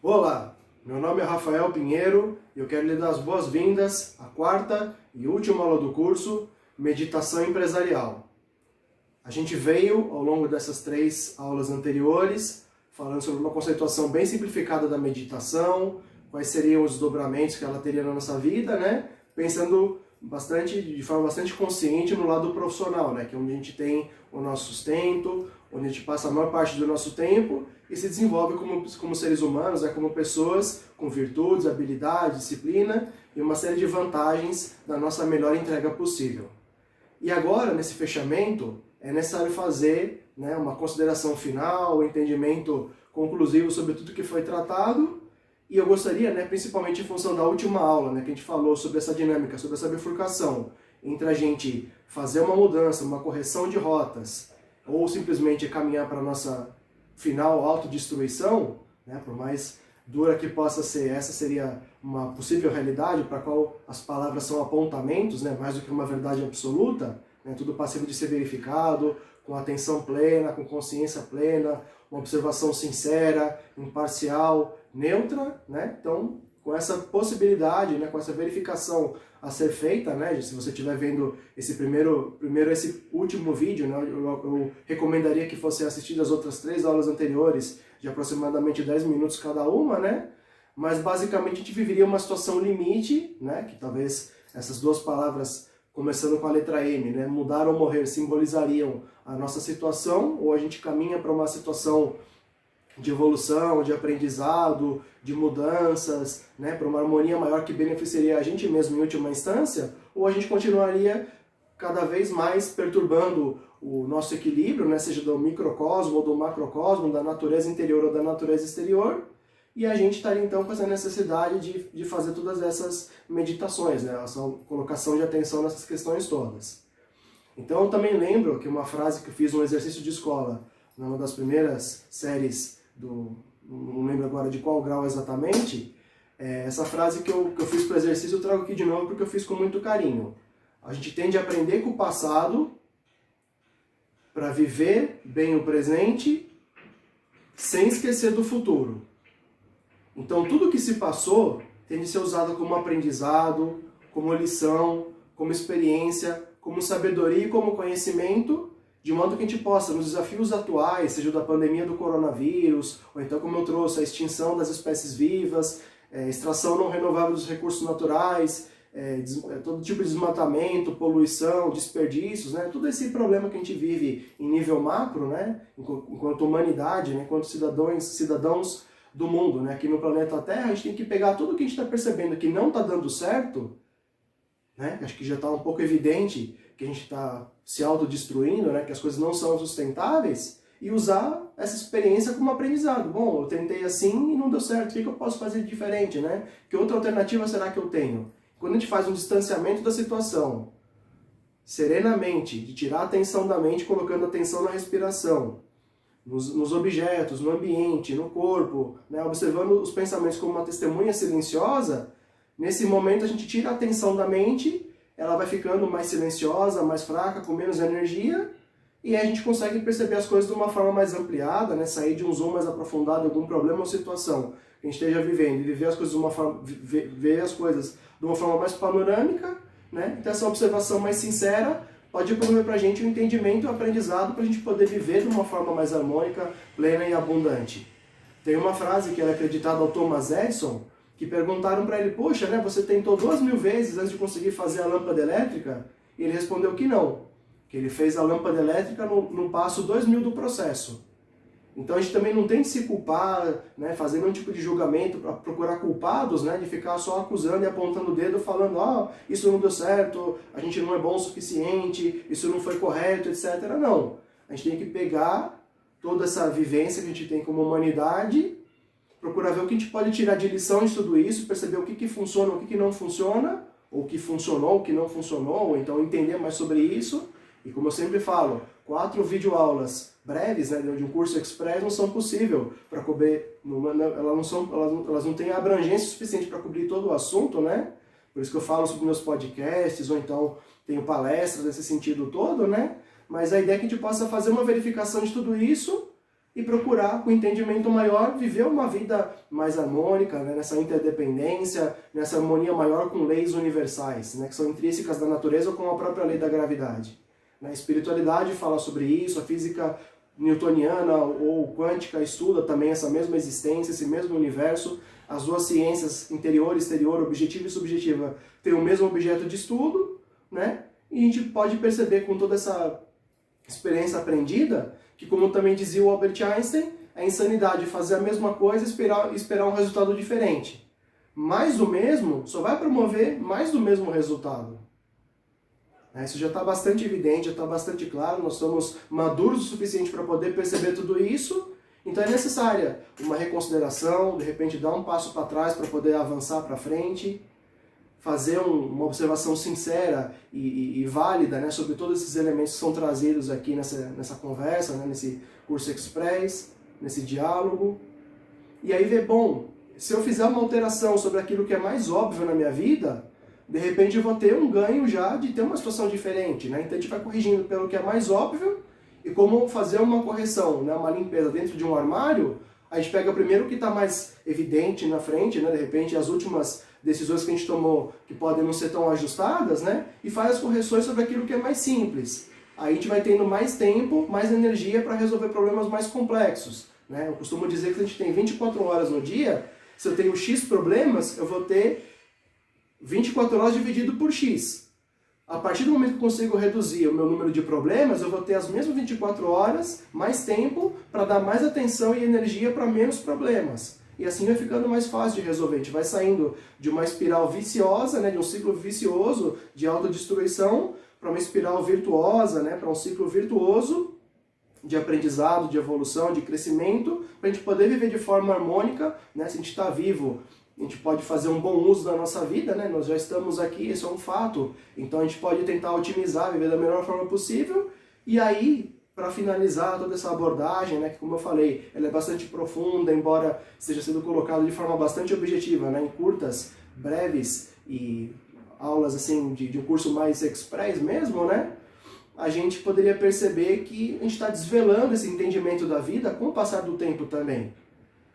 Olá, meu nome é Rafael Pinheiro e eu quero lhe dar as boas-vindas à quarta e última aula do curso Meditação Empresarial. A gente veio, ao longo dessas 3 aulas anteriores, falando sobre uma conceituação bem simplificada da meditação, quais seriam os desdobramentos que ela teria na nossa vida, né? Pensando de forma bastante consciente no lado profissional, né? Que é onde a gente tem o nosso sustento, onde a gente passa a maior parte do nosso tempo e se desenvolve como seres humanos, né? Como pessoas com virtudes, habilidade, disciplina e uma série de vantagens da nossa melhor entrega possível. E agora, nesse fechamento, é necessário fazer, né, uma consideração final, um entendimento conclusivo sobre tudo que foi tratado. E eu gostaria, né, principalmente em função da última aula, né, que a gente falou sobre essa dinâmica, sobre essa bifurcação entre a gente fazer uma mudança, uma correção de rotas, ou simplesmente caminhar para a nossa final autodestruição, né, por mais dura que possa ser, essa seria uma possível realidade para a qual as palavras são apontamentos, né, mais do que uma verdade absoluta, né, tudo passivo de ser verificado, com atenção plena, com consciência plena, uma observação sincera, imparcial, neutra, né? Então, com essa possibilidade, né, com essa verificação a ser feita, né, se você estiver vendo esse esse último vídeo, né, eu recomendaria que fosse assistido as outras 3 aulas anteriores, de aproximadamente 10 minutos cada uma, né? Mas basicamente a gente viveria uma situação limite, né, que talvez essas 2 palavras começando com a letra M, né, mudar ou morrer, simbolizariam a nossa situação, ou a gente caminha para uma situação de evolução, de aprendizado, de mudanças, né, para uma harmonia maior que beneficiaria a gente mesmo em última instância, ou a gente continuaria cada vez mais perturbando o nosso equilíbrio, né, seja do microcosmo ou do macrocosmo, da natureza interior ou da natureza exterior, e a gente estaria então com essa necessidade de fazer todas essas meditações, né, essa colocação de atenção nessas questões todas. Então eu também lembro que uma frase que eu fiz no exercício de escola, numa das primeiras séries não lembro agora de qual grau exatamente, essa frase que eu fiz para o exercício eu trago aqui de novo porque eu fiz com muito carinho. A gente tende a aprender com o passado para viver bem o presente sem esquecer do futuro. Então tudo que se passou tem de ser usado como aprendizado, como lição, como experiência, como sabedoria e como conhecimento, de modo que a gente possa, nos desafios atuais, seja da pandemia do coronavírus, ou então como eu trouxe, a extinção das espécies vivas, extração não renovável dos recursos naturais, todo tipo de desmatamento, poluição, desperdícios, né? Todo esse problema que a gente vive em nível macro, né? Enquanto humanidade, né? Enquanto cidadãos do mundo, né? Aqui no planeta Terra, a gente tem que pegar tudo que a gente está percebendo que não está dando certo, né? Acho que já está um pouco evidente que a gente está se autodestruindo, né? Que as coisas não são sustentáveis, e usar essa experiência como aprendizado. Bom, eu tentei assim e não deu certo, o que eu posso fazer de diferente, né? Que outra alternativa será que eu tenho? Quando a gente faz um distanciamento da situação, serenamente, de tirar a atenção da mente, colocando atenção na respiração, nos objetos, no ambiente, no corpo, né? Observando os pensamentos como uma testemunha silenciosa, nesse momento a gente tira a atenção da mente, ela vai ficando mais silenciosa, mais fraca, com menos energia, e aí a gente consegue perceber as coisas de uma forma mais ampliada, né? Sair de um zoom mais aprofundado em algum problema ou situação que a gente esteja vivendo, e viver as coisas ver as coisas de uma forma mais panorâmica, né? Então essa observação mais sincera pode promover para a gente um entendimento e um aprendizado para a gente poder viver de uma forma mais harmônica, plena e abundante. Tem uma frase que é acreditada ao Thomas Edison, que perguntaram para ele, poxa, né, você tentou 2000 vezes antes de conseguir fazer a lâmpada elétrica? E ele respondeu que não, que ele fez a lâmpada elétrica no passo 2000 do processo. Então a gente também não tem que se culpar, né, fazer nenhum tipo de julgamento para procurar culpados, né, de ficar só acusando e apontando o dedo, falando, isso não deu certo, a gente não é bom o suficiente, isso não foi correto, etc. Não. A gente tem que pegar toda essa vivência que a gente tem como humanidade, procurar ver o que a gente pode tirar de lição de tudo isso, perceber o que funciona, o que não funciona, ou o que funcionou, o que não funcionou, ou então entender mais sobre isso. E como eu sempre falo, 4 videoaulas breves, né, de um curso express não são possíveis para cobrir, elas não têm abrangência suficiente para cobrir todo o assunto, né? Por isso que eu falo sobre meus podcasts, ou então tenho palestras nesse sentido todo, né? Mas a ideia é que a gente possa fazer uma verificação de tudo isso, e procurar, com entendimento maior, viver uma vida mais harmônica, né, nessa interdependência, nessa harmonia maior com leis universais, né, que são intrínsecas da natureza ou com a própria lei da gravidade. A espiritualidade fala sobre isso, a física newtoniana ou quântica estuda também essa mesma existência, esse mesmo universo. As duas ciências, interior e exterior, objetiva e subjetiva, têm o mesmo objeto de estudo, né? E a gente pode perceber com toda essa experiência aprendida que, como também dizia o Albert Einstein, é insanidade fazer a mesma coisa e esperar um resultado diferente. Mais do mesmo só vai promover mais do mesmo resultado. Isso já está bastante evidente, já está bastante claro, nós somos maduros o suficiente para poder perceber tudo isso, então é necessária uma reconsideração, de repente dar um passo para trás para poder avançar para frente, fazer uma observação sincera e válida, né, sobre todos esses elementos que são trazidos aqui nessa conversa, né, nesse curso express, nesse diálogo, e aí ver, bom, se eu fizer uma alteração sobre aquilo que é mais óbvio na minha vida, de repente eu vou ter um ganho já de ter uma situação diferente, né? Então a gente vai corrigindo pelo que é mais óbvio, e como fazer uma correção, né? Uma limpeza dentro de um armário, a gente pega primeiro o que está mais evidente na frente, né? De repente as últimas decisões que a gente tomou que podem não ser tão ajustadas, né? E faz as correções sobre aquilo que é mais simples. Aí a gente vai tendo mais tempo, mais energia para resolver problemas mais complexos, né? Eu costumo dizer que a gente tem 24 horas no dia, se eu tenho X problemas, eu vou ter 24 horas dividido por X. A partir do momento que eu consigo reduzir o meu número de problemas, eu vou ter as mesmas 24 horas, mais tempo, para dar mais atenção e energia para menos problemas. E assim vai ficando mais fácil de resolver. A gente vai saindo de uma espiral viciosa, né, de um ciclo vicioso de autodestruição, para uma espiral virtuosa, né, para um ciclo virtuoso de aprendizado, de evolução, de crescimento, para a gente poder viver de forma harmônica, né, se a gente está vivo. A gente pode fazer um bom uso da nossa vida, né? Nós já estamos aqui, isso é um fato. Então a gente pode tentar otimizar, viver da melhor forma possível. E aí, para finalizar toda essa abordagem, né, que como eu falei, ela é bastante profunda, embora esteja sendo colocada de forma bastante objetiva, né, em curtas, breves e aulas assim de um curso mais express mesmo, né? A gente poderia perceber que a gente está desvelando esse entendimento da vida com o passar do tempo também.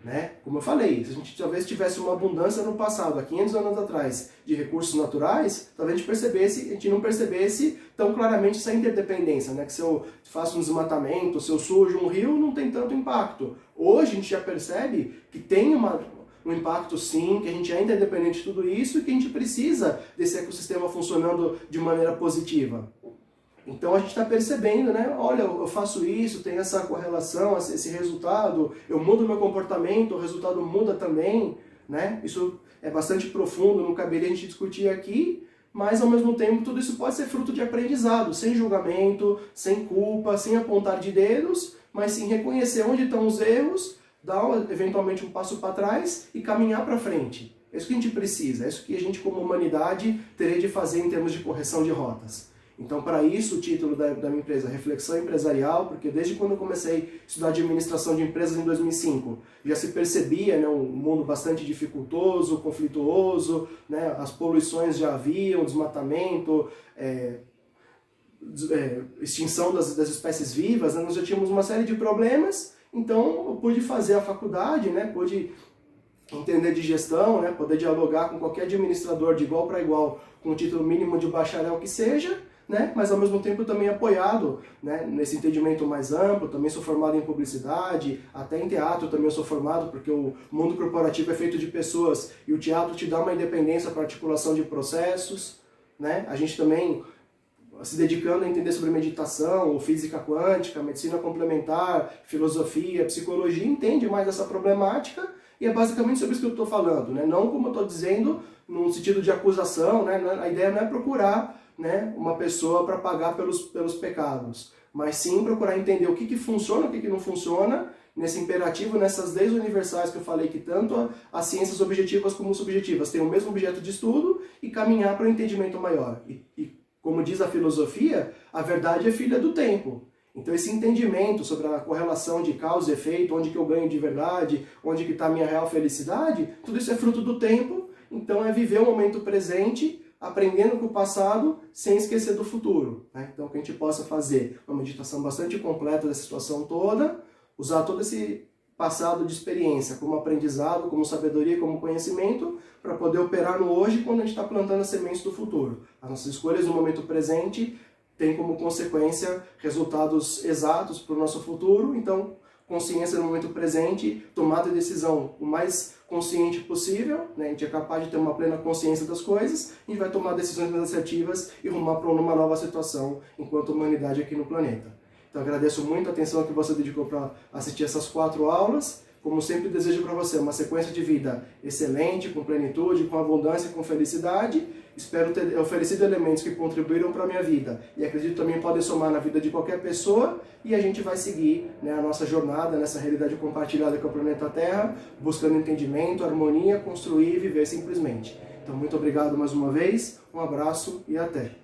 Né? Como eu falei, se a gente talvez tivesse uma abundância no passado, há 500 anos atrás, de recursos naturais, talvez a gente não percebesse tão claramente essa interdependência, né? Que se eu faço um desmatamento, se eu sujo um rio, não tem tanto impacto. Hoje a gente já percebe que tem um impacto sim, que a gente é interdependente de tudo isso e que a gente precisa desse ecossistema funcionando de maneira positiva. Então a gente está percebendo, né? Olha, eu faço isso, tem essa correlação, esse resultado, eu mudo meu comportamento, o resultado muda também, né? Isso é bastante profundo, não caberia a gente discutir aqui, mas ao mesmo tempo tudo isso pode ser fruto de aprendizado, sem julgamento, sem culpa, sem apontar de dedos, mas sim reconhecer onde estão os erros, dar eventualmente um passo para trás e caminhar para frente. É isso que a gente precisa, é isso que a gente como humanidade teria de fazer em termos de correção de rotas. Então, para isso, o título da minha empresa, Reflexão Empresarial, porque desde quando eu comecei a estudar administração de empresas em 2005, já se percebia, né, um mundo bastante dificultoso, conflituoso, né, as poluições já haviam, desmatamento, extinção das espécies vivas, né, nós já tínhamos uma série de problemas, então eu pude fazer a faculdade, né, pude entender de gestão, né, poder dialogar com qualquer administrador de igual para igual, com o título mínimo de bacharel que seja, né? Mas ao mesmo tempo também apoiado, né, nesse entendimento mais amplo. Também sou formado em publicidade, até em teatro também eu sou formado, porque o mundo corporativo é feito de pessoas e o teatro te dá uma independência para articulação de processos, né? A gente também se dedicando a entender sobre meditação, ou física quântica, medicina complementar, filosofia, psicologia, entende mais essa problemática e é basicamente sobre isso que eu estou falando, né? Não como eu estou dizendo num sentido de acusação, né? A ideia não é procurar, né, uma pessoa para pagar pelos pecados, mas sim procurar entender o que funciona, o que não funciona, nesse imperativo, nessas leis universais que eu falei, que tanto as ciências objetivas como subjetivas têm o mesmo objeto de estudo e caminhar para um entendimento maior. E como diz a filosofia, a verdade é filha do tempo. Então esse entendimento sobre a correlação de causa e efeito, onde que eu ganho de verdade, onde que está a minha real felicidade, tudo isso é fruto do tempo, então é viver o momento presente, aprendendo com o passado, sem esquecer do futuro, né? Então que a gente possa fazer uma meditação bastante completa dessa situação toda, usar todo esse passado de experiência como aprendizado, como sabedoria, como conhecimento, para poder operar no hoje quando a gente está plantando as sementes do futuro. As nossas escolhas no momento presente têm como consequência resultados exatos para o nosso futuro, então consciência no momento presente, tomada de decisão o mais consciente possível, né? A gente é capaz de ter uma plena consciência das coisas, e vai tomar decisões mais assertivas e rumar para uma nova situação enquanto humanidade aqui no planeta. Então agradeço muito a atenção que você dedicou para assistir essas 4 aulas. Como sempre desejo para você uma sequência de vida excelente, com plenitude, com abundância, com felicidade. Espero ter oferecido elementos que contribuíram para a minha vida e acredito também podem somar na vida de qualquer pessoa, e a gente vai seguir, né, a nossa jornada nessa realidade compartilhada com o planeta Terra, buscando entendimento, harmonia, construir e viver simplesmente. Então muito obrigado mais uma vez, um abraço e até!